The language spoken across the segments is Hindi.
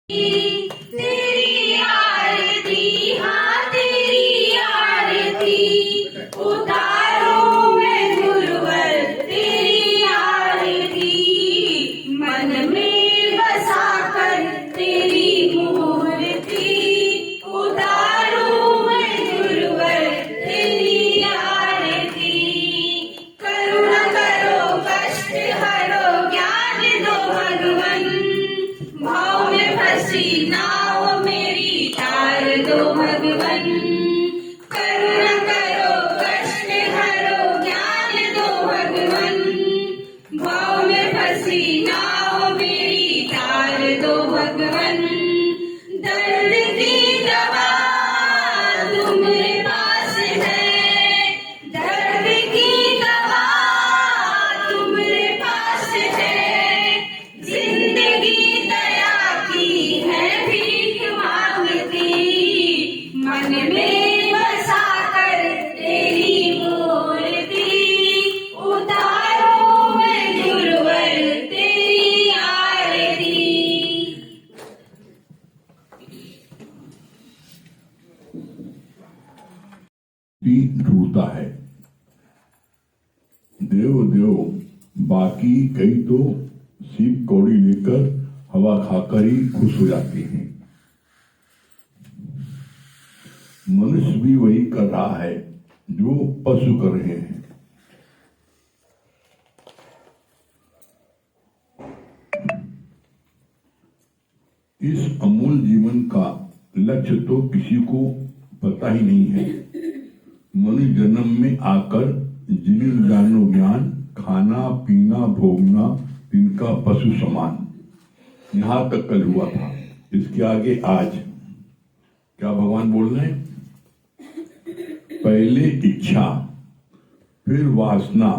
तेरी आरती, हाँ तेरी आरती उतारो मैं गुरुवर, तेरी आरती मन में बसाकर तेरी मूर्ति उतारो मैं गुरुवर, तेरी आरती। करुणा करो, कष्ट हरो, ज्ञान दो भगवन, भाव में फंसी नाव मेरी तार दो भगवन। करुणा करो, कष्ट हरो, ज्ञान दो भगवन, भाव में फंसी नाव मेरी तार दो भगवन। दर्द की दवा तुम्हारे पास है, दर्द की दवा तुम्हारे पास है, जिंदगी दया की है भीख मांगती, मन में बसाकर तेरी मूर्ति उतारो मैं गुरुवर, तेरी आरती। ढूंढता है देव देव, बाकी कई तो सीप कौड़ी लेकर हवा खाकर ही खुश हो जाते हैं। मनुष्य भी वही कर रहा है जो पशु कर रहे हैं। इस अमूल जीवन का लक्ष्य तो किसी को पता ही नहीं है। मनुष्य जन्म में आकर जिन जानो ज्ञान, खाना पीना भोगना इनका पशु समान, यहाँ तक कल हुआ था। इसके आगे आज क्या भगवान बोल रहे हैं? पहले इच्छा, फिर वासना,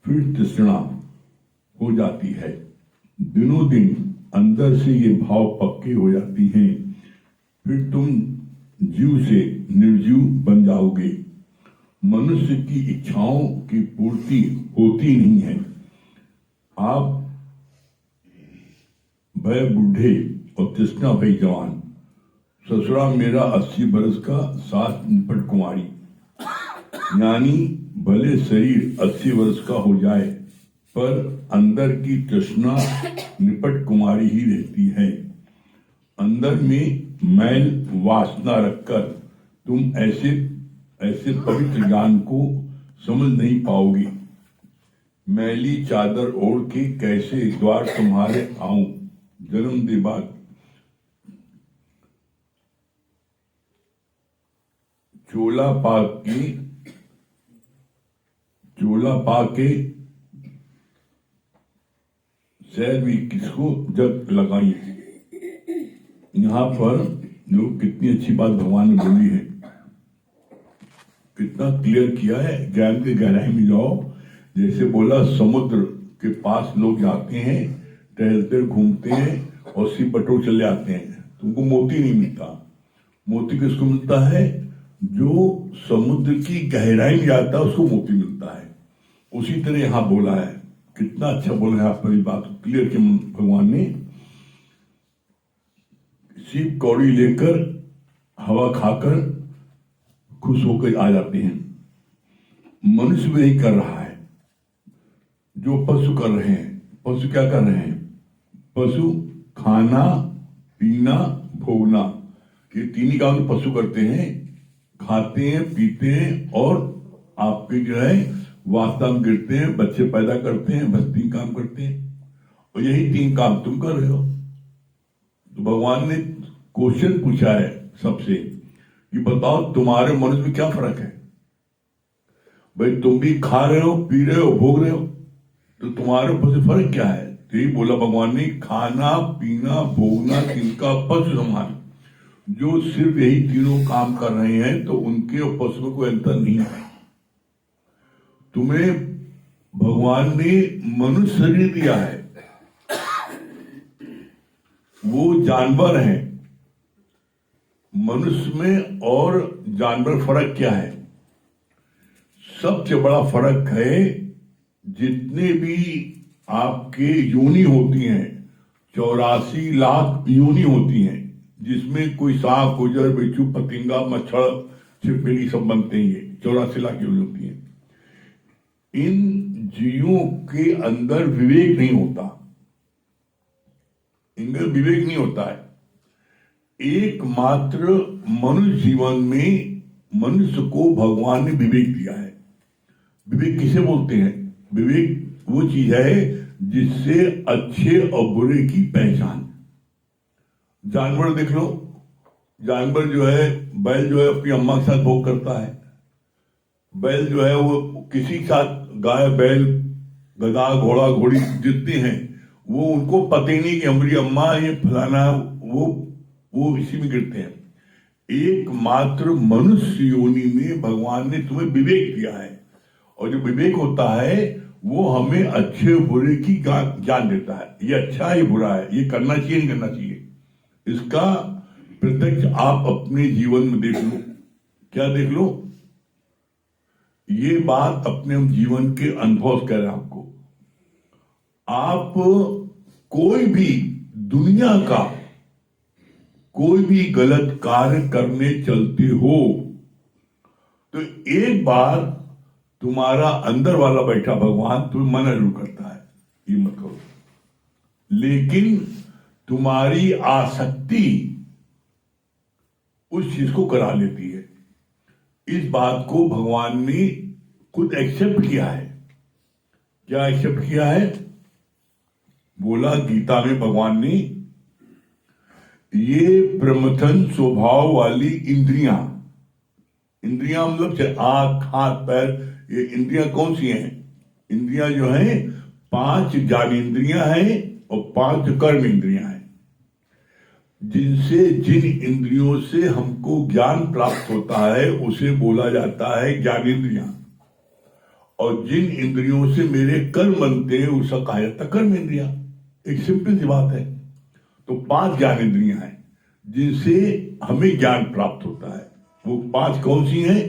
फिर तृष्णा हो जाती है। दिनों दिन अंदर से ये भाव पक्के हो जाती हैं, फिर तुम जीव से निर्जीव बन जाओगे। मनुष्य की इच्छाओं की पूर्ति होती नहीं है। आप भय बूढ़े और तृष्णा भई जवान, ससुरा मेरा 80 बरस का, सास निपट कुंवारी। यानी भले शरीर 80 वर्ष का हो जाए, पर अंदर की तृष्णा निपट कुमारी ही रहती है। अंदर में मैल वासना रखकर तुम ऐसे पवित्र ज्ञान को समझ नहीं पाओगे। मैली चादर ओढ़ के कैसे द्वार तुम्हारे आऊं, जन्म दे बाद चोला पाके सैर भी किसको जग लगाई। यहाँ पर जो कितनी अच्छी बात भगवान ने बोली है, कितना क्लियर किया है। ज्ञान की गहराई में जाओ। जैसे बोला समुद्र के पास लोग जाते हैं, टहलते घूमते हैं और सिर बटोर चले आते हैं, तुमको मोती नहीं मिलता। मोती किसको मिलता है? जो समुद्र की गहराई में जाता है उसको मोती मिलता है। उसी तरह यहाँ बोला है। कितना अच्छा बोला है, आप पर बात क्लियर किया भगवान ने। सीप कौड़ी लेकर हवा खाकर खुश होकर आ जाते हैं। मनुष्य भी यही कर रहा है जो पशु कर रहे हैं। पशु क्या कर रहे हैं? पशु खाना पीना भोगना, ये तीन ही काम पशु करते हैं। खाते हैं, पीते हैं और आपके जो है वास्ता में गिरते हैं, बच्चे पैदा करते हैं, बस 3 काम करते हैं। और यही 3 काम तुम कर रहे हो। तो भगवान ने क्वेश्चन पूछा है सबसे कि बताओ तुम्हारे मनुष्य में क्या फर्क है? भाई तुम भी खा रहे हो, पी रहे हो, भोग रहे हो, तो तुम्हारे ऊपर से फर्क क्या है? तो यही बोला भगवान ने, खाना पीना भोगना इनका पशु समान। जो सिर्फ यही तीनों काम कर रहे हैं तो उनके और पशु में कोई अंतर नहीं है। तुम्हें भगवान ने मनुष्य शरीर दिया है, वो जानवर है। मनुष्य में और जानवर फर्क क्या है? सबसे बड़ा फर्क है जितने भी आपके योनि होती हैं 84 लाख योनि होती हैं, जिसमें कोई सांप, गुजर, बिच्छू, पतिंगा, मच्छर, छिपकली सब बनते हैं। ये 84 लाख योनि होती हैं। इन जीवों के अंदर विवेक नहीं होता, इनका विवेक नहीं होता है। एकमात्र मनुष्य जीवन में मनुष्य को भगवान ने विवेक दिया है। विवेक किसे बोलते हैं? विवेक वो चीज है जिससे अच्छे और बुरे की पहचान। जानवर देख लो, जानवर जो है, बैल जो है अपनी अम्मा के साथ भोग करता है। बैल जो है वो किसी के साथ, गाय, बैल, गधा, घोड़ा, घोड़ी जितने हैं, वो उनको पता ही नहीं कि हमारी अम्मा ये फलाना, वो इसी में गिरते हैं। एकमात्र मनुष्य योनि में भगवान ने तुम्हें विवेक दिया है, और जो विवेक होता है वो हमें अच्छे बुरे की ज्ञान देता है। ये अच्छा है, ये बुरा है, ये करना चाहिए, नहीं करना चाहिए। इसका प्रत्यक्ष आप अपने जीवन में देख लो। क्या देख लो? ये बात अपने जीवन के अनुभव कह रहे हैं आपको। आप कोई भी दुनिया का कोई भी गलत कार्य करने चलते हो तो एक बार तुम्हारा अंदर वाला बैठा भगवान तुम्हें मना जरूर करता है, ये मत करो। लेकिन तुम्हारी आसक्ति उस चीज को करा लेती है। इस बात को भगवान ने खुद एक्सेप्ट किया है। क्या एक्सेप्ट किया है? बोला गीता में भगवान ने, ये प्रमथन स्वभाव वाली इंद्रियां, इंद्रियां मतलब आंख, हाथ, पैर, ये इंद्रियां कौन सी हैं? इंद्रियां जो हैं 5 ज्ञानेंद्रियां हैं और 5 कर्म इंद्रियां हैं, जिनसे जिन इंद्रियों से हमको ज्ञान प्राप्त होता है उसे बोला जाता है ज्ञानेंद्रियां, और जिन इंद्रियों से मेरे कर्म बनते हैं उसका कहा जाता है कर्म इंद्रियां। एक सिंपल सी बात है। तो 5 ज्ञानेंद्रियां हैं जिनसे हमें ज्ञान प्राप्त होता है। वो 5 कौन सी हैं?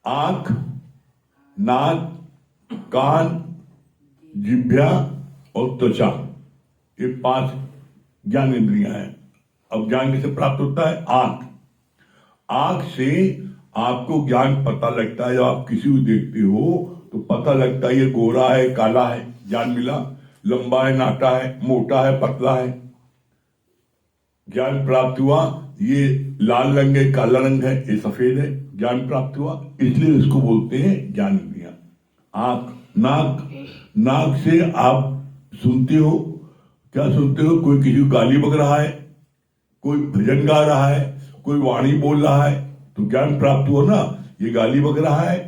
आंख, नाक, कान, जिह्वा और त्वचा, ये 5 ज्ञानेंद्रियां हैं। अब ज्ञान किसे प्राप्त होता है? आंख। आंख से आपको ज्ञान पता लगता है। जब आप किसी को देखते हो तो पता लगता है ये गोरा है, काला है, ज्ञान मिला। लंबा है, नाटा है, मोटा है, पतला है, ज्ञान प्राप्त हुआ। ये लाल रंग है, काला रंग है, ये सफेद है, ज्ञान प्राप्त हुआ। इसलिए इसको बोलते हैं ज्ञान इंद्रियां। आंख, नाक, नाक से आप सुनते हो। क्या सुनते हो? कोई किसी को गाली बक रहा है, कोई भजन गा रहा है, कोई वाणी बोल रहा है, तो ज्ञान प्राप्त हुआ ना। ये गाली बक रहा है,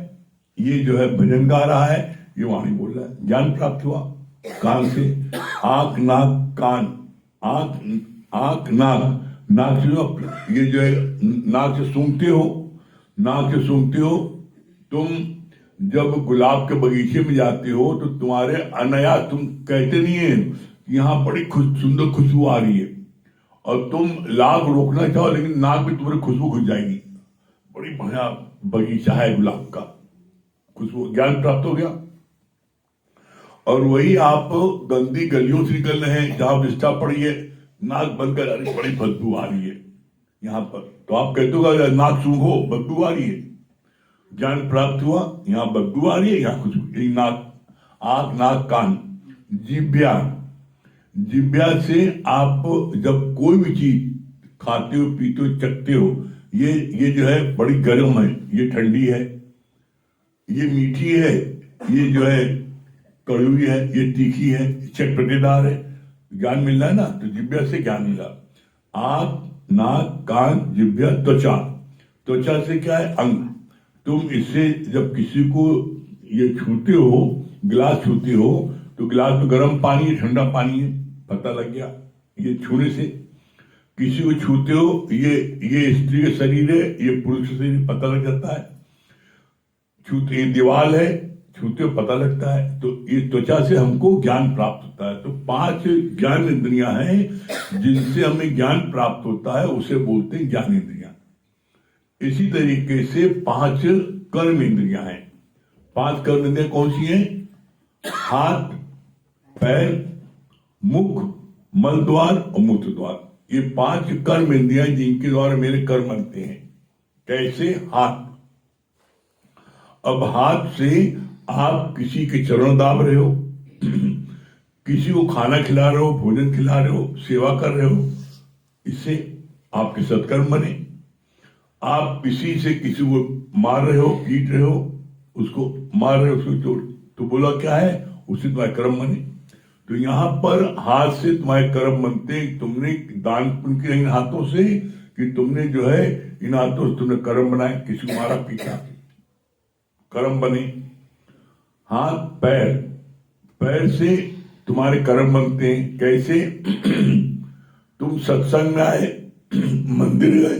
ये जो है भजन गा रहा है, ये वाणी बोल रहा है, ज्ञान प्राप्त हुआ। कान से आंख, नाक, कान, आंख, नाक, नाक से ये जो है नाक से सूंघते हो, नाक से सूंघते हो। तुम जब गुलाब के बगीचे में जाते हो तो तुम्हारे अनायास तुम कहते नहीं है यहाँ बड़ी सुंदर खुशबू आ रही है, और तुम लाभ रोकना चाहो लेकिन नाक में तुम्हारी खुशबू घुस जाएगी, बड़ी बढ़िया बगीचा है गुलाब का, खुशबू, ज्ञान प्राप्त हो गया। और वही आप गंदी गलियों से निकल रहे हैं जहां विष्ठा पड़ी है, नाक बंद कर, अरे बड़ी बदबू आ रही है यहाँ पर, तो आप कहते हो नाक सूंघो, बदबू आ रही है, ज्ञान प्राप्त हुआ। यहाँ बदबू आ रही है, यहाँ खुशबू। नाक, आंख, नाक, कान, जिह्वा, जिह्वा से आप जब कोई भी चीज खाते हो, पीते हो, चखते हो, ये जो है बड़ी गर्म है, ये ठंडी है, ये मीठी है, ये जो है कड़वी है, ये तीखी है, चटपटेदार है, ज्ञान मिल रहा है ना। तो जिह्वा से ज्ञान मिला। आंख, नाक, कान, जिह्वा, त्वचा, त्वचा से क्या है? अंग। तुम इससे जब किसी को ये छूते हो, गिलास छूते हो, तो गिलास में गर्म पानी है, ठंडा पानी है, पता लग गया ये छूने से। किसी को छूते हो, ये स्त्री का शरीर है, ये पुरुष का शरीर, पता लग जाता है। छूते, ये दीवार है, छूते हो पता लगता है। तो ये त्वचा से हमको ज्ञान प्राप्त होता है। तो 5 ज्ञान इंद्रियां हैं जिनसे हमें ज्ञान प्राप्त होता है, उसे बोलते हैं ज्ञान इंद्रियां। इसी तरीके से 5 कर्म इंद्रियां हैं। 5 कर्म इंद्रियां कौन सी हैं? हाथ, पैर, मुख, मल द्वार और मूत्र द्वार। ये 5 कर्म इंद्रियां जिनके द्वारा मेरे कर्म बनते हैं। कैसे? हाथ। अब हाथ से आप किसी के चरण दाब रहे हो, किसी को खाना खिला रहे हो, भोजन खिला रहे हो, सेवा कर रहे हो, इससे आपके सत्कर्म बने। आप किसी से किसी को मार रहे हो, पीट रहे हो, उसको मार रहे हो, उसको चोट, तो बोला क्या है? उससे तुम्हारे कर्म बने। तो यहां पर हाथ से तुम्हारे कर्म बनते। तुमने दान पुण्य किया इन हाथों से, कि तुमने जो है इन हाथों से तुमने कर्म बनाए, किसी को मारा पीटा, कर्म बने। हाथ, पैर, पैर से तुम्हारे कर्म बनते हैं। कैसे? तुम सत्संग में आए, मंदिर गए,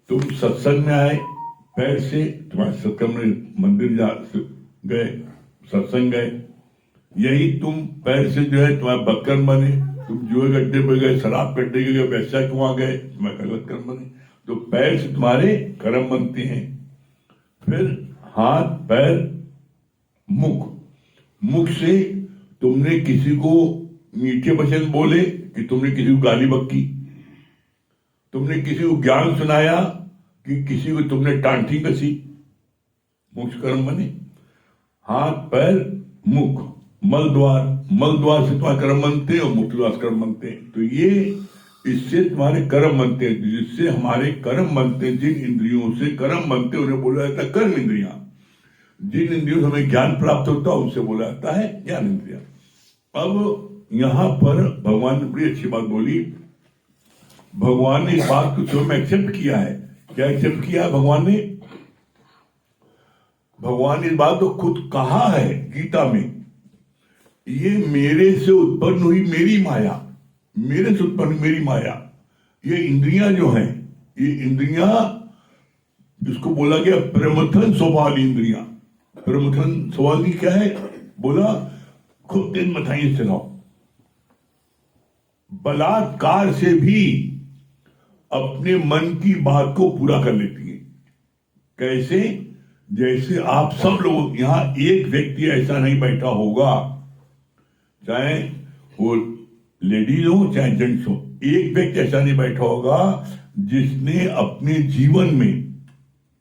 तुम सत्संग में आए, पैर से तुम्हारे सत्संग में मंदिर जा गए, सत्संग गए। यही तुम पैर से जो है तुम्हारे बदकर्म बने। तुम जुए गड्ढे पे गए, शराब गड्ढे गए, वैसा के वहां गए, तुम्हारे गलत कर्म बने। तो पैर से तुम्हारे कर्म बनते हैं। फिर हाथ, पैर, मुख, मुख से तुमने किसी को मीठे वचन बोले, कि तुमने किसी को गाली बक्की, तुमने किसी को ज्ञान सुनाया, कि किसी को तुमने टांठी कसी, मुख कर्म बने। हाथ, पैर, मुख, मल द्वार, मल द्वार से तुम्हारे कर्म बनते हैं और मूत्र द्वार से कर्म बनते हैं। तो ये इससे तुम्हारे कर्म बनते हैं, जिससे हमारे कर्म बनते हैं। जिन इंद्रियों से कर्म बनते हैं उन्हें बोला जाता है कर्म इंद्रियां। जिन इंद्रियों से हमें ज्ञान प्राप्त होता है उनसे बोला जाता है ज्ञान इंद्रिया। अब यहां पर भगवान ने बड़ी अच्छी बात बोली। भगवान ने इस बात को स्वयं एक्सेप्ट किया है। क्या एक्सेप्ट किया है भगवान ने? भगवान ने इस बात को खुद कहा है गीता में, ये मेरे से उत्पन्न हुई मेरी माया, मेरे से उत्पन्न मेरी माया। ये इंद्रियां जो हैं, ये इंद्रियां, जिसको बोला गया प्रमथन स्वभाव इंद्रियां। प्रमथन स्वभाव की क्या है? बोला खूब दिन मथाई चलाओ। बलात्कार से भी अपने मन की बात को पूरा कर लेती है। कैसे? जैसे आप सब लोग यहां, एक व्यक्ति ऐसा नहीं बैठा होगा, चाहे वो लेडीज हो चाहे जेंट्स हो, एक व्यक्ति ऐसा नहीं बैठा होगा जिसने अपने जीवन में,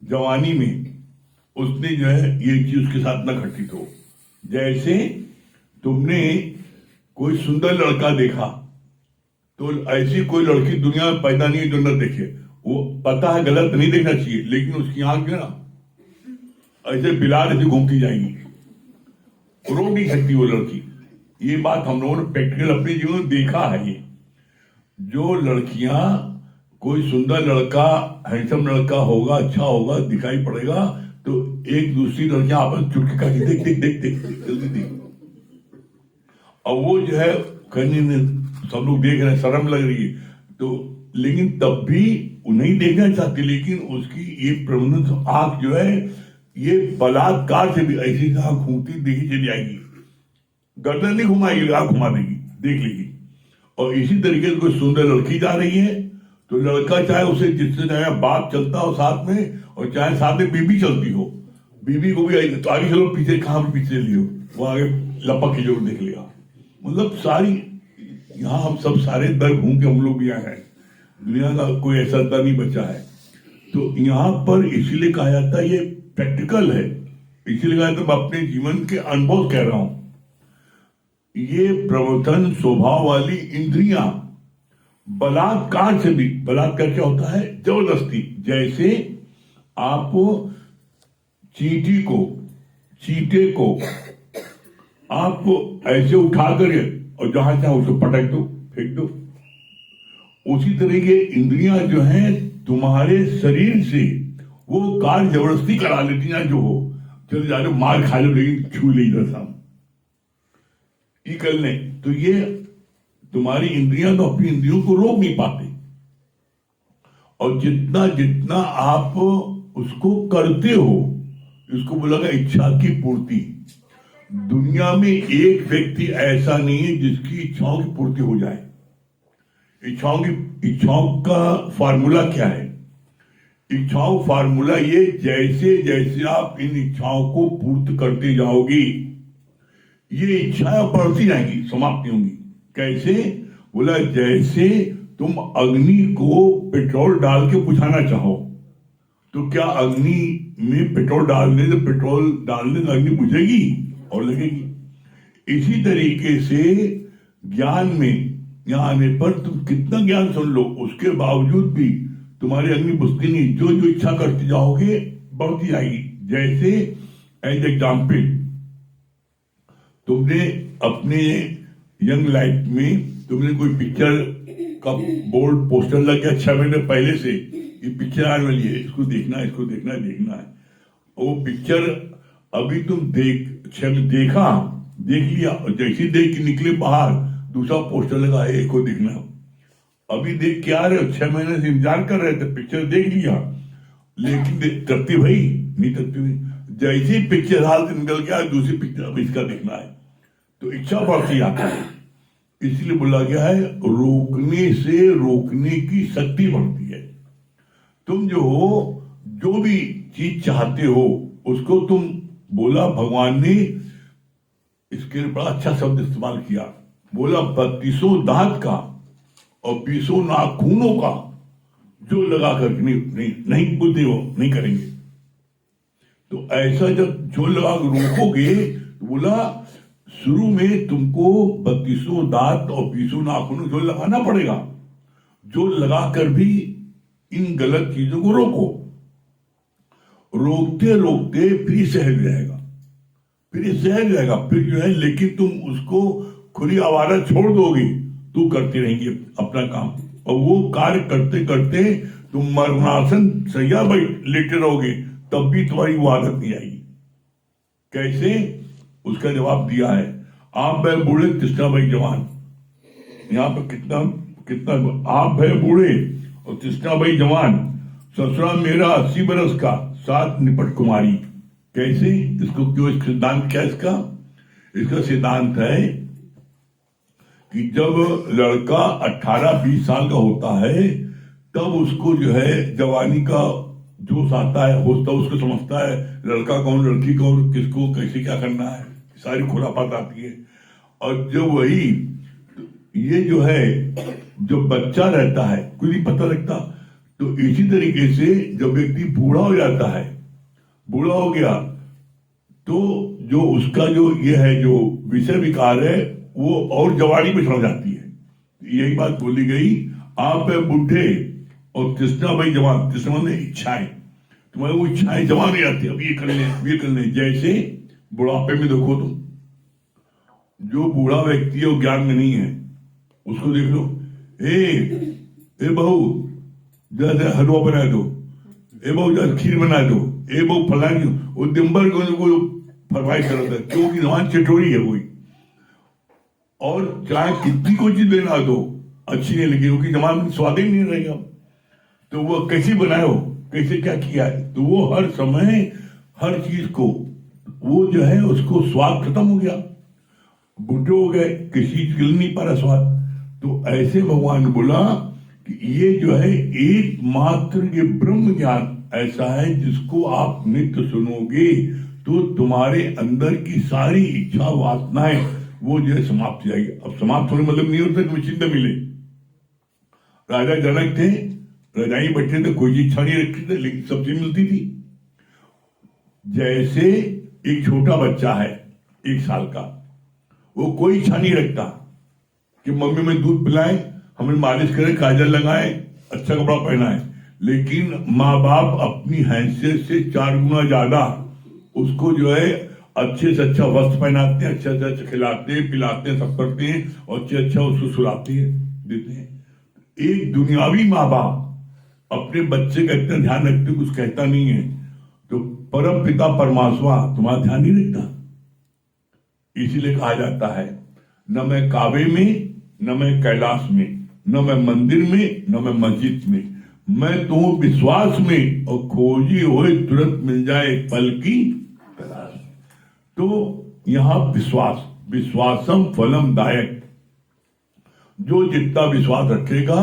जवानी में, उसने जो है ये चीज उसके साथ न घटित हो। जैसे तुमने कोई सुंदर लड़का देखा, तो ऐसी कोई लड़की दुनिया में पैदा नहीं है जो न देखे। वो पता है गलत नहीं देखना चाहिए, लेकिन उसकी आंख जो ना ऐसे बिलार ऐसे घूमती जाएंगी, रोक नहीं सकती वो लड़की। ये बात हम लोगों ने प्रैक्टिकल अपने जीवन में देखा है। ये जो लड़कियां, कोई सुंदर लड़का, हैंडसम लड़का होगा, अच्छा होगा, दिखाई पड़ेगा, तो एक दूसरी लड़कियां आपस में चुटकी का देख देख देख देख जल्दी देख। और वो जो है करने में सब लोग देख रहे हैं, शर्म लग रही है, तो लेकिन तब भी नहीं देखना चाहती। लेकिन उसकी ये प्रबंधन आंख जो है, ये बलात्कार से भी ऐसी आंख घूमती देखी चली आएगी। गर्दन नहीं घुमाएगी, आंख घुमा देगी, देख लेगी। और इसी तरीके से कोई सुंदर लड़की जा रही है, तो लड़का चाहे उसे जिससे चाहे बाप चलता हो साथ में, और चाहे साथ में बीबी चलती हो, बीबी को भी तो आगे चलो, पीछे कहां पर पीछे लियो, वो आगे लपक के जरूर देख लिया। मतलब सारी यहाँ हम सब सारे दर घूम के हम लोग भी आए हैं। दुनिया का कोई ऐसा दर नहीं बचा है। तो यहाँ पर इसीलिए कहा जाता है, ये प्रैक्टिकल है, इसीलिए कहा जाता है, मैं अपने जीवन के अनुभव कह रहा हूं। ये प्रवर्तन स्वभाव वाली इंद्रियां बलात्कार से भी, बलात्कार क्या होता है? जबरदस्ती। जैसे आप चींटे को आप ऐसे उठा कर और जहां चाहे उसको पटक दो, फेंक दो। उसी तरह के इंद्रियां जो हैं तुम्हारे शरीर से वो कार्य जबरदस्ती करा लेती हैं। जो हो चलो जा रहे मार खा लो, लेकिन छू ले जैसा ये कर ले, तो ये तुम्हारी इंद्रियां तो अपनी इंद्रियों को रोक नहीं पाते। और जितना जितना आप उसको करते हो, इसको बोला गया इच्छा की पूर्ति। दुनिया में एक व्यक्ति ऐसा नहीं है जिसकी इच्छाओं की पूर्ति हो जाए। इच्छाओं का फार्मूला क्या है? इच्छाओं फार्मूला ये, जैसे जैसे आप इन इच्छाओं को पूर्ति करते जाओगे ये इच्छाएं बढ़ती जाएंगी, समाप्त नहीं होंगी। कैसे? बोला जैसे तुम अग्नि को पेट्रोल डाल के बुझाना चाहो तो क्या अग्नि में पेट्रोल डालने से अग्नि बुझेगी और लगेगी। इसी तरीके से ज्ञान में यहाँ आने पर तुम कितना ज्ञान सुन लो उसके बावजूद भी तुम्हारी अग्नि बुझती नहीं। जो जो इच्छा करते जाओगे बढ़ती जाएगी। जैसे एज एग्जाम्पल, तुमने अपने यंग लाइफ में तुमने कोई पिक्चर का बोर्ड पोस्टर लग गया 6 महीने पहले से, ये पिक्चर आने वाली है, इसको देखना है। वो पिक्चर अभी तुम देख लिया और जैसे देख के निकले बाहर दूसरा पोस्टर लगा है, इसको देखना। अभी देख के आ रहे हो, 6 महीने से इंतजार कर रहे थे, पिक्चर देख लिया लेकिन तृप्ति भाई नहीं तृप्ति हुई। जैसे पिक्चर हाल से निकल गया दूसरी पिक्चर अब इसका देखना है, तो इच्छा बढ़ती जाती है। इसलिए बोला गया है रोकने से रोकने की शक्ति बढ़ती है। तुम जो भी चीज चाहते हो उसको तुम, बोला भगवान ने इसके लिए बड़ा अच्छा शब्द इस्तेमाल किया, बोला 32 दांत का और 20 नाखूनों का जो लगा कर नहीं बुद्धि हो नहीं करेंगे। तो ऐसा जब जो लगा रोकोगे तो बोला शुरू में तुमको 32 दांत और 20 नाखून जो लगाना पड़ेगा, जो लगाकर भी इन गलत चीजों को रोको। रोकते रोकते फिर सहज जाएगा, फिर जो है, लेकिन तुम उसको खुली आवारा छोड़ दोगे तो करती रहेंगी अपना काम, और वो कार्य करते करते तुम मरणासन सैया लेटे रहोगे तब भी तुम्हारी वो आदत नहीं आएगी। कैसे? उसका जवाब दिया है, आप भय बूढ़े तृष्णा भाई जवान। यहाँ पर कितना आप भय बूढ़े और तृष्णा भाई जवान, ससुरा मेरा 80 बरस का, साथ निपट कुमारी। कैसे? इसको क्यों, सिद्धांत क्या इसका सिद्धांत है कि जब लड़का 18-20 साल का होता है तब उसको जो है जवानी का जोश आता है, होता उसको समझता है लड़का कौन लड़की कौन, किसको कैसे क्या करना है, सारी खुरापात आती है। और जब वही ये जो है जो बच्चा रहता है कुछ नहीं पता लगता। तो इसी तरीके से जब व्यक्ति बूढ़ा हो जाता है, बूढ़ा हो गया तो जो उसका जो ये है जो विषय विकार है वो और जवानी में चढ़ जाती है। यही बात बोली गई, आप बुढ़े और तृष्णा भाई जवान। तृष्णा में इच्छाएं, तुम्हारी वो इच्छाएं जवान हो जाती है, अब ये कर ले। जैसे बुढ़ापे में देखो तुम, जो बूढ़ा व्यक्ति है वो ज्ञान में नहीं है, उसको देख लो, ए बहू जरा हलवा बना दो, ए बहू जरा खीर बना दो, ए बहू फलानी, वो दिम्बर को फरमाइश कर रहा था क्योंकि जवान चटोरी है कोई। और चाहे कितनी कोई चीज बना दो अच्छी नहीं लगी, क्योंकि जवान में स्वाद ही नहीं रहेगा। तो वो कैसी बनाए हो, कैसे क्या किया है, तो वो हर समय हर चीज को वो जो है उसको स्वाद खत्म हो गया, बूढ़े हो गए, किसी चीज मिल नहीं पा रहा स्वाद। तो ऐसे भगवान ने बोला कि ये जो है एकमात्र ये ब्रह्म ज्ञान ऐसा है जिसको आप नित्य सुनोगे तो तुम्हारे अंदर की सारी इच्छा वासनाएं वो जो है समाप्त हो जाएगी। अब समाप्त होने मतलब नहीं होता कि चिंता मिले। राजा जनक थे, रजाई बैठे थे, कोई इच्छा नहीं रखते थे, लेकिन सब चीज मिलती थी। जैसे एक छोटा बच्चा है 1 साल का, वो कोई इच्छा नहीं रखता कि मम्मी में दूध पिलाए, हमें मालिश करें, काजल लगाए, अच्छा कपड़ा पहनाए, लेकिन माँ बाप अपनी हैसियत से 4 गुना ज्यादा उसको जो है अच्छे से अच्छा वस्त्र पहनाते हैं, अच्छे से अच्छा खिलाते हैं, पिलाते हैं, सब करते हैं और अच्छे अच्छा उसको सुलाते हैं, देते हैं। एक दुनियावी माँ बाप अपने बच्चे का इतना ध्यान रखते कुछ कहता नहीं है, तो परम पिता परमात्मा तुम्हारा ध्यान नहीं रखता। इसीलिए कहा जाता है न मैं काबे में, न मैं कैलाश में, न मैं मंदिर में, न मैं मस्जिद में, मैं तो विश्वास में और खोजी हुए तुरंत मिल जाए एक पल की तलाश। तो यहां विश्वास, विश्वासम फलम दायक, जो जितना विश्वास रखेगा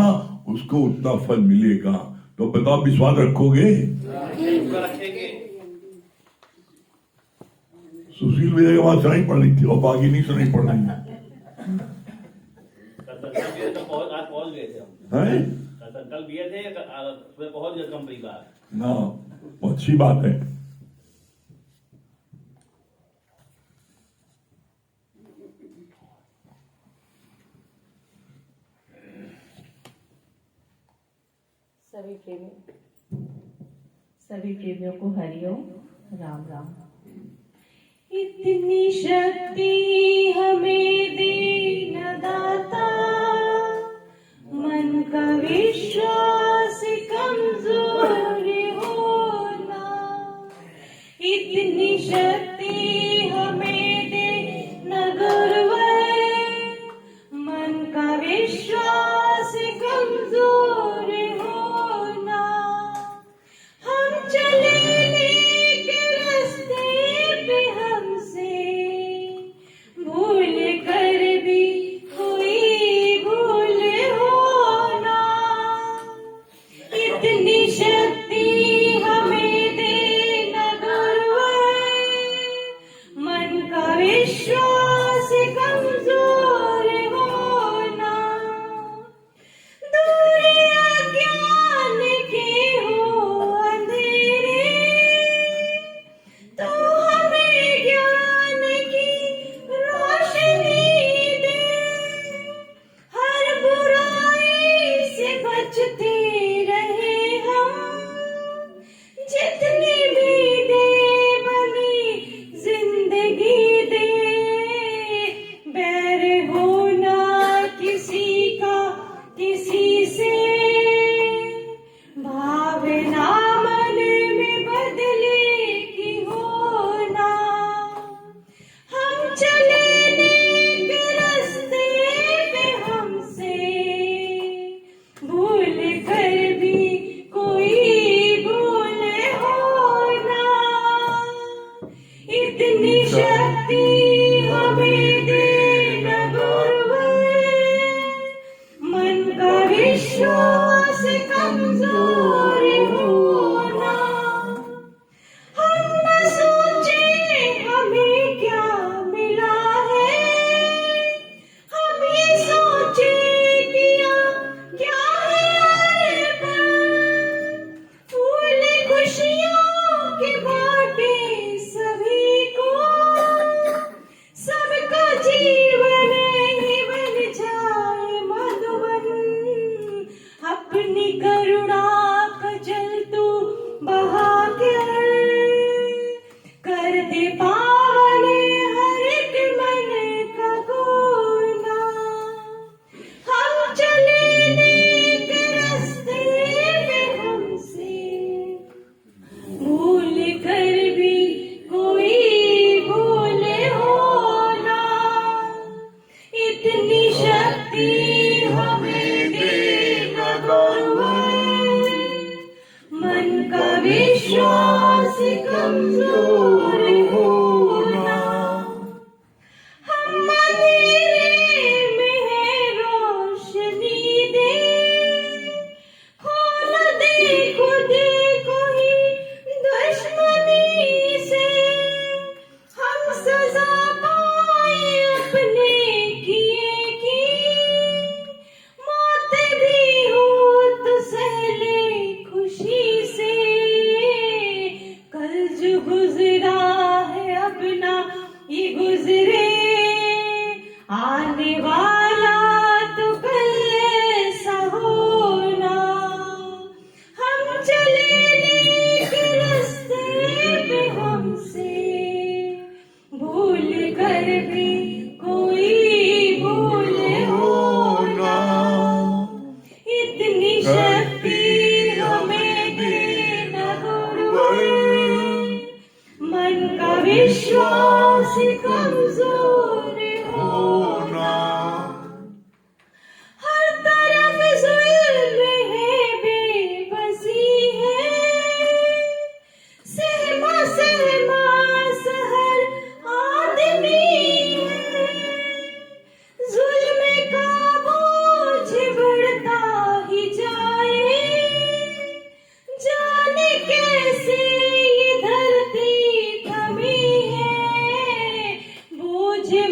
उसको उतना फल मिलेगा। तो बताओ विश्वास रखोगे? रखेंगे। सुशील भैया की बात सुनाई पड़ रही थी और बाकी नहीं सुनाई पड़ रही है। तो आज पहुंच गए थे हम। हैं? कल गए थे, सुबह पहुंच गए कम परिवार। ना, अच्छी बात है। सभी प्रेमियों को हरिओम, राम राम। इतनी शक्ति हमें दे न दाता, मन का विश्वास कमजोर होना। इतनी शक्ति हमें दे न गुरुवर, मन का विश्वास कमजोर होना। हम चले नेक रास्ते पे, हमसे भूल कर भी कोई भूल होना। इतनी शक्ति हमें दे न गुरुवर, मन का विश्वास कमजोर होना। दूर अज्ञान के हो अंधेरे, तो हमें ज्ञान की रोशनी दे। हर बुराई से बचते रहे हम, जितनी भी दे बनी जिंदगी दे। बैर होना किसी का किसी से, भावना मन में बदले की होना। हम चले नेक रास्ते पे, हमसे भूल कर भी कोई भूल होना। इतनी शक्ति हमें दे न गुरुवर, मन का विश्वास कमजोर होना। हम न सोचे हमें क्या मिला है, हम ये सोचे किया क्या है अर्पण। फूल खुशियों के बाटे सभी को, सबका जीवन ही बन जाए मधुबन। अपनी करुणा का जल तू बहा कर दे पावन हर एक मन का कोना। हम चले नेक रास्ते पे, हमसे भूल कर भी कोई भूल होना। इतनी शक्ति हमें दे न गुरुवर, मन का विश्वास कमजोर होना। हम अंधेरे में है रोशनी दे, खो न दे खुद को ही दुश्मनी से। हम सजा पाए अपने किए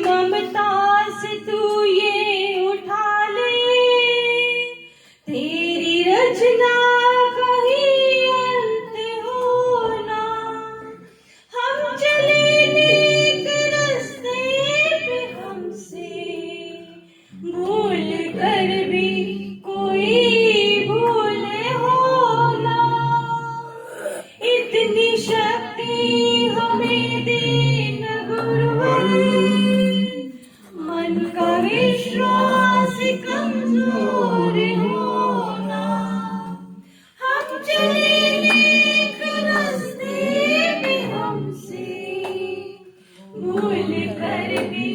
ममता से तू ये उठा ले, तेरी रचना का ही अंत होना। हम चले नेक रास्ते पे, हमसे भूल कर भी कोई भूल होना। इतनी शक्ति हमें देना गुरुवर, मन का विश्वास कमजोर होना। हम चले नेक रास्ते पे, हमसे भूल कर भी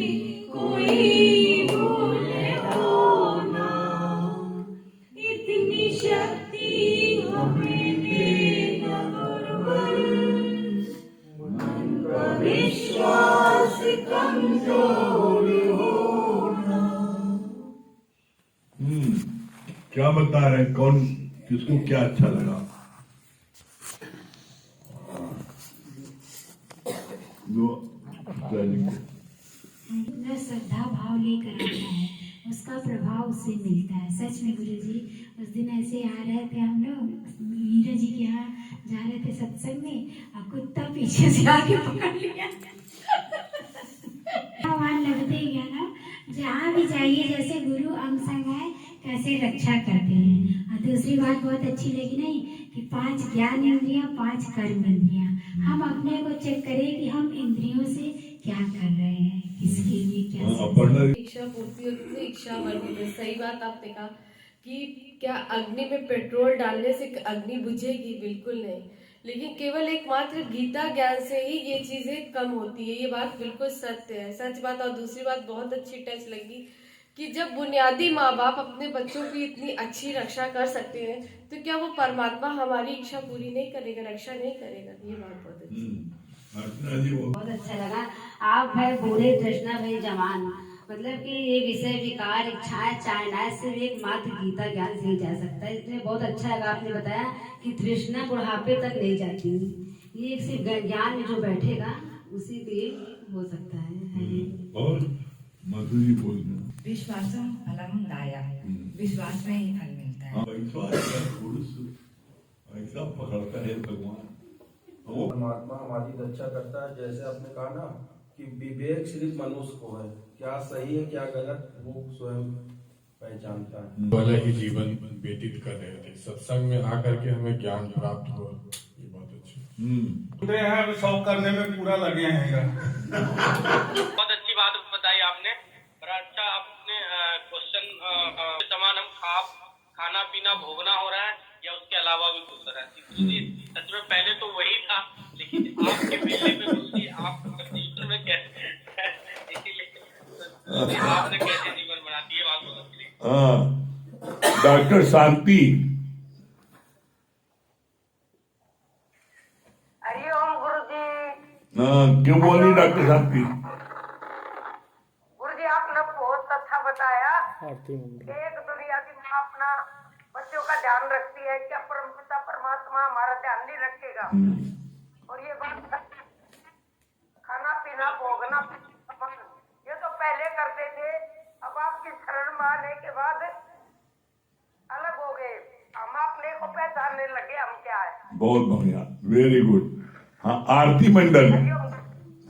कोई भूल होना। इतनी शक्ति हमें देना गुरुवर, मन का विश्वास कमजोर होना। क्या बता रहे हैं, कौन किसको क्या अच्छा लगा? इतना श्रद्धा भाव लेकर आता है, उसका प्रभाव उससे मिलता है। सच में गुरुजी, उस दिन ऐसे आ रहे थे हम लोग, मीरा जी के यहाँ जा रहे थे सत्संग में, और कुत्ता पीछे से आके पकड़ लिया। वहाँ लगते गया ना, जहाँ भी जाइए जैसे गुरु अंग संग आए कैसे रक्षा करते हैं। और दूसरी बात बहुत अच्छी लगी नहीं कि 5 ज्ञान इंद्रियां, 5 कर्म इंद्रियां। हम अपने को चेक करें कि हम इंद्रियों से क्या कर रहे हैं, किसके लिए क्या। इच्छा पूर्ति और कितनी इच्छा वर्गी में। सही बात आपने कहा कि क्या अग्नि में पेट्रोल डालने से अग्नि बुझेगी? बिल्कुल नहीं, लेकिन केवल एकमात्र गीता ज्ञान से ही ये चीजें कम होती है। ये बात बिल्कुल सत्य है, सच बात। और दूसरी बात बहुत अच्छी टच लगी कि जब बुनियादी माँ बाप अपने बच्चों की इतनी अच्छी रक्षा कर सकते हैं, तो क्या वो परमात्मा हमारी इच्छा पूरी नहीं करेगा, रक्षा नहीं करेगा? ये बात बहुत अच्छी। बहुत अच्छा लगा। आप भाई बूढ़े तृष्णा भाई जवान, मतलब कि ये विषय विकार इच्छाएं चाहनाएं सिर्फ एक मात्र गीता ज्ञान से ही जा सकता है। इसलिए बहुत अच्छा लगा आपने बताया कि तृष्णा बुढ़ापे तक नहीं जाती। ये एक सिर्फ ज्ञान में जो बैठेगा उसी के लिए हो सकता है। और मधुरी बोलना, विश्वासम फलम दाया, विश्वास में ही फल मिलता है। विश्वास का पुरुष ऐसा पकड़ता है भगवान। परमात्मा हमारी रक्षा करता है। जैसे आपने कहा ना कि विवेक सिर्फ मनुष्य को है, क्या सही है क्या गलत वो स्वयं पहचानता है। वाला ही जीवन व्यतीत कर रहे थे, सत्संग में आकर के हमें ज्ञान प्राप्त हुआ, ये बात अच्छी। हैं शौक करने में पूरा लगे हैं। बहुत अच्छी बात बताई आपने। बड़ा अच्छा आपने क्वेश्चन समान हम खाना पीना भोगना हो रहा है या उसके अलावा भी कुछ रहा है। सच में पहले तो वही था, लेकिन आपके बेले में उसकी आप जीवन में कैसे, इसीलिए आपने कैसे जीवन बना दिए बात बहुत अच्छी लगी। हाँ, डॉक्टर शांति। हरिओम गुरुजी। हाँ, क्यों बोली डॉक्टर शांति? गुरुजी आपने बहुत अच्छा बताया। एक दुनिया की माँ अपना बच्चों का ध्यान रखती है, क्या परमपिता परमात्मा हमारा ध्यान नहीं रखेगा? और ये बात खाना पीना भोगना ये तो पहले करते थे, अब आपकी शरण में आने के बाद अलग हो गए। हम अपने को पहचानने लगे हम क्या है। बहुत बढ़िया, वेरी गुड। हाँ, आरती मंडल।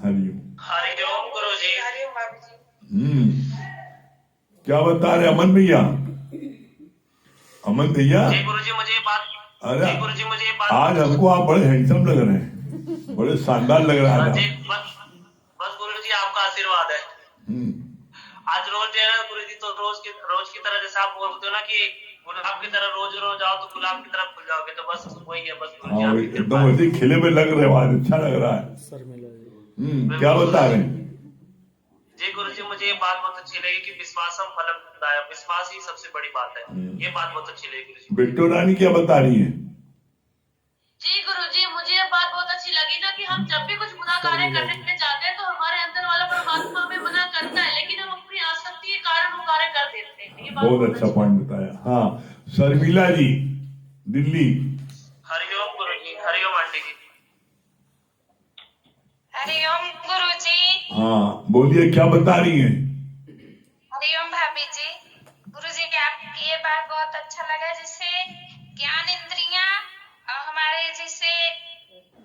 हरिओम। हरिओम गुरुजी। हरिओम बाबूजी। क्या बता रहे अमन भैया? अमन भैया, गुरुजी मुझे बात, अरे गुरुजी मुझे बात, आज हमको आप बड़े हैंडसम लग रहे हैं, बड़े शानदार लग रहा है। बस गुरुजी आपका आशीर्वाद है। आज रोज जो है ना गुरुजी, तो रोज की तरह जैसे आप बोलते हो ना कि गुलाब की तरह रोज रोज आओ तो गुलाब की तरह फूल जाओगे, तो बस वही है। बस गुरुजी हाँ, आपकी कृपा एकदम ऐसे खिले में लग रहे हो, आज अच्छा लग रहा है। क्या बता रहे हैं? जी गुरुजी, मुझे ये बात बहुत अच्छी लगी कि विश्वासम फलम दाया, विश्वास ही सबसे बड़ी बात है। ये बात बहुत अच्छी लगी गुरुजी। बिट्टू रानी क्या बता रही है? जी गुरुजी, मुझे ये बात बहुत अच्छी लगी ना कि हम जब भी कुछ बुरा कार्य करने जाते हैं तो हमारे अंदर वाला परमात्मा हमें मना करता है, लेकिन हम अपनी आसक्ति के कारण वो कार्य कर देते हैं। ये बात बहुत अच्छा पॉइंट बताया। हाँ, शर्मिला जी, दिल्ली। हरिओम गुरुजी। हरिओम आंटी जी। हरिओम गुरुजी। हाँ बोलिए, क्या बता रही हैं? हरिओम भाभी जी। गुरुजी के आपकी ये बात बहुत अच्छा लगा, जिससे ज्ञान इंद्रियां और हमारे जैसे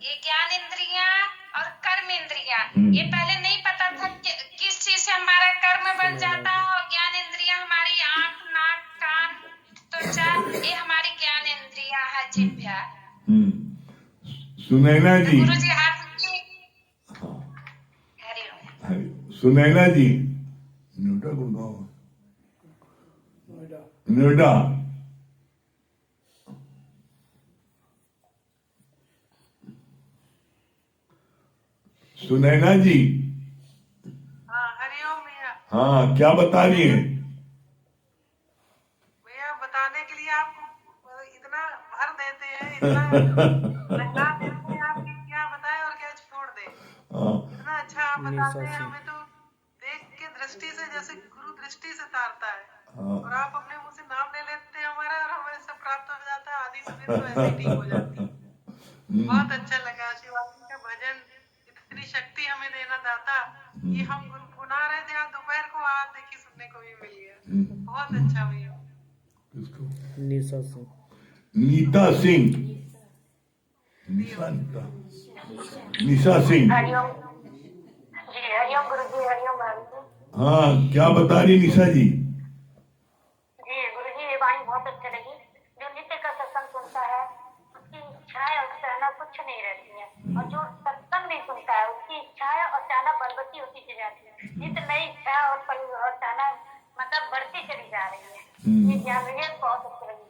ये ज्ञान इंद्रियां और कर्म इंद्रियां, ये पहले नहीं पता था कि किस चीज से हमारा कर्म बन जाता है, और ज्ञान इंद्रियां हमारी आंख, नाक, कान, त्वचा, ये हमारी ज्ञान इंद्रियां है, जिह्वा। सुनैना जी, गुरुजी आपकी हरिओम। सुनैना जी, नोएडा गुड़गांव, नोएडा। सुनैना जी, हाँ हरिओम भैया। हाँ क्या बता रही हैं? भैया बताने के लिए आपको इतना भर देते हैं, इतना लगा देते हैं, आप कि क्या बताए और क्या छोड़ दे। इतना अच्छा आप बताते हैं, हमें तो देख के दृष्टि से जैसे गुरु दृष्टि से तारता है। और आप अपने मुंह से नाम ले लेते हैं हमारा, और हमें सब प्राप्त हो जाता है, आधी सुबह तो ऐसे ही ठीक हो जाती है। बहुत अच्छा लगा शिवाजी का भजन, इतनी शक्ति हमें देना दाता। ये हम गुनगुना रहे थे आज दोपहर को, आज देखिए सुनने को भी मिल गया। बहुत अच्छा भैया। नीता सिंह, निशा सिंह। हरिओम जी, हरिओम गुरु जी, हरिओम भाभी जी। हाँ क्या बता रही निशा जी? जी गुरु जी, ये वाणी बहुत अच्छी लगी। जो नित्य का सत्संग सुनता है उसकी इच्छाएं और चाहना कुछ नहीं रहती है, और जो सत्संग नहीं सुनता है उसकी इच्छाएं और चाहना बलवती होती चली जाती है। नित्य नई इच्छा और चाहना मतलब बढ़ती चली जा रही है। ये ज्ञान मुझे बहुत अच्छी लगी।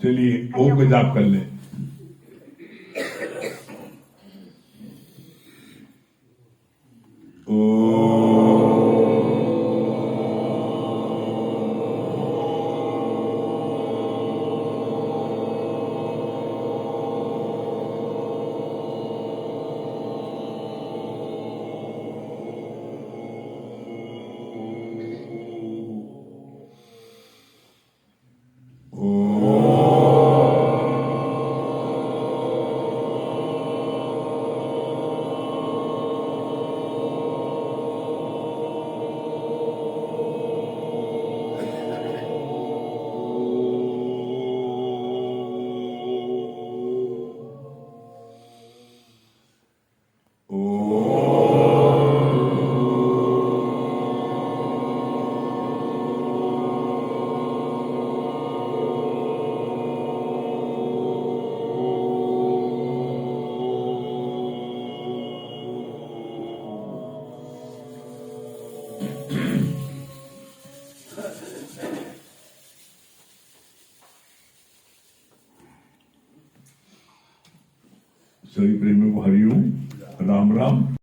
चलिए ओम का जाप कर लें। सभी प्रेमियों को हरिओम, राम राम।